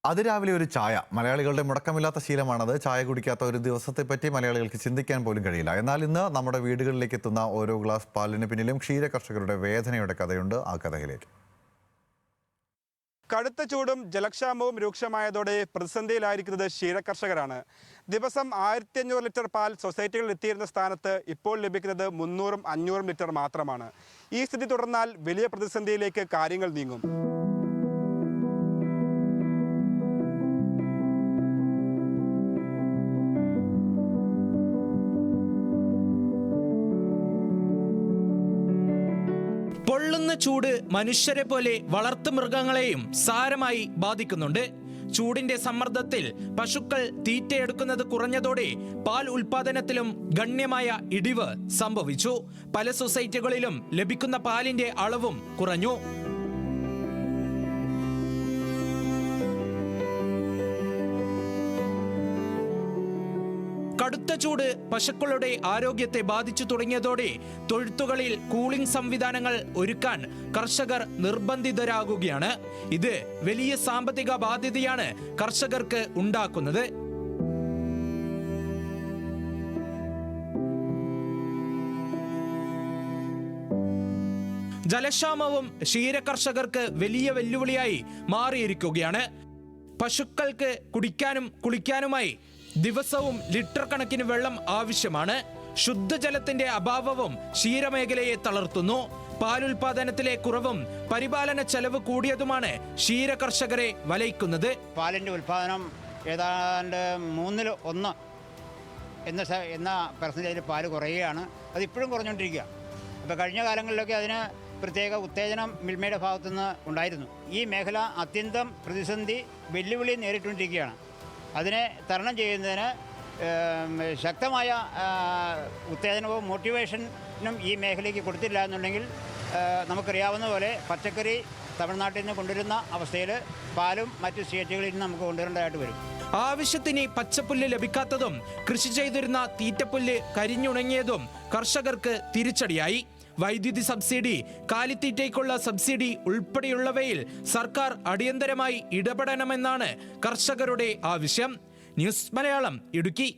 അതിരാവിലെ ഒരു ചായ മലയാളികളുടെ മുടക്കമില്ലാത്ത ശീലമാണത്. ചായ കുടിക്കാത്ത ഒരു ദിവസത്തെപ്പറ്റി മലയാളികൾക്ക് ചിന്തിക്കാൻ പോലും കഴിയില്ല. എന്നാൽ ഇന്ന് നമ്മുടെ വീടുകളിലേക്ക് എത്തുന്ന ഓരോ ഗ്ലാസ് പാലിന് പിന്നിലും ക്ഷീര കർഷകരുടെ വേദനയുടെ കഥയുണ്ട്. ആ കഥയിലേക്ക്. കടുത്ത ചൂടും ജലക്ഷാമവും രൂക്ഷമായതോടെ പ്രതിസന്ധിയിലായിരിക്കുന്നത് ക്ഷീരകർഷകരാണ്. ദിവസം 1500 ലിറ്റർ പാൽ സൊസൈറ്റികളിൽ എത്തിയിരുന്ന സ്ഥാനത്ത് ഇപ്പോൾ ലഭിക്കുന്നത് 300-500 ലിറ്റർ മാത്രമാണ്. ഈ സ്ഥിതി തുടർന്നാൽ വലിയ പ്രതിസന്ധിയിലേക്ക് കാര്യങ്ങൾ നീങ്ങും. പൊള്ളുന്ന ചൂട് മനുഷ്യരെ പോലെ വളർത്തുമൃഗങ്ങളെയും സാരമായി ബാധിക്കുന്നുണ്ട്. ചൂടിന്റെ സമ്മർദ്ദത്തിൽ പശുക്കൾ തീറ്റയെടുക്കുന്നത് കുറഞ്ഞതോടെ പാൽ ഉൽപാദനത്തിലും ഗണ്യമായ ഇടിവ് സംഭവിച്ചു. പല സൊസൈറ്റികളിലും ലഭിക്കുന്ന പാലിന്റെ അളവും കുറഞ്ഞു. കടുത്ത ചൂട് പശുക്കളുടെ ആരോഗ്യത്തെ ബാധിച്ചു തുടങ്ങിയതോടെ തൊഴുത്തുകളിൽ കൂളിംഗ് സംവിധാനങ്ങൾ ഒരുക്കാൻ കർഷകർ നിർബന്ധിതരാകുകയാണ്. ഇത് വലിയ സാമ്പത്തിക ബാധ്യതയാണ് കർഷകർക്ക് ഉണ്ടാക്കുന്നത്. ജലക്ഷാമവും ക്ഷീരകർഷകർക്ക് വലിയ വെല്ലുവിളിയായി മാറിയിരിക്കുകയാണ്. പശുക്കൾക്ക് കുടിക്കാനും കുളിക്കാനുമായി ദിവസവും ലിറ്റർ കണക്കിന് വെള്ളം ആവശ്യമാണ്. ശുദ്ധജലത്തിന്റെ അഭാവവും ക്ഷീരമേഖലയെ തളർത്തുന്നു. പാലുൽപാദനത്തിലെ കുറവും പരിപാലന ചെലവ് കൂടിയതുമാണ് ക്ഷീരകർഷകരെ വലയ്ക്കുന്നത്. പാലിന്റെ ഉൽപാദനം ഏതാണ്ട് 1/3 എന്ന പെർസെൻറ്റേജിൽ പാല് കുറയുകയാണ്. അതിപ്പോഴും കുറഞ്ഞുകൊണ്ടിരിക്കുക. അപ്പോൾ കഴിഞ്ഞ കാലങ്ങളിലൊക്കെ അതിന് പ്രത്യേക ഉത്തേജനം മിൽമയുടെ ഭാഗത്തുനിന്ന് ഉണ്ടായിരുന്നു. ഈ മേഖല അത്യന്തം പ്രതിസന്ധി വെല്ലുവിളി നേരിട്ടുകൊണ്ടിരിക്കുകയാണ്. അതിനെ തരണം ചെയ്യുന്നതിന് ശക്തമായ ഉത്തേജനവും മോട്ടിവേഷനും ഈ മേഖലയ്ക്ക് കൊടുത്തില്ല എന്നുണ്ടെങ്കിൽ നമുക്കറിയാവുന്ന പോലെ പച്ചക്കറി തമിഴ്നാട്ടിൽ നിന്ന് കൊണ്ടുവരുന്ന അവസ്ഥയിൽ പാലും മറ്റ് സ്റ്റേറ്റുകളിൽ നിന്ന് നമുക്ക് കൊണ്ടുവരേണ്ടതായിട്ട് വരും. ആവശ്യത്തിന് പച്ചപ്പുല്ല് ലഭിക്കാത്തതും കൃഷി ചെയ്തിരുന്ന തീറ്റപ്പുല്ല് കരിഞ്ഞുണങ്ങിയതും കർഷകർക്ക് തിരിച്ചടിയായി. വൈദ്യുതി സബ്സിഡി, കാലിത്തീറ്റയ്ക്കുള്ള സബ്സിഡി ഉൾപ്പെടെയുള്ളവയിൽ സർക്കാർ അടിയന്തരമായി ഇടപെടണമെന്നാണ് കർഷകരുടെ ആവശ്യം. ന്യൂസ് മലയാളം, ഇടുക്കി.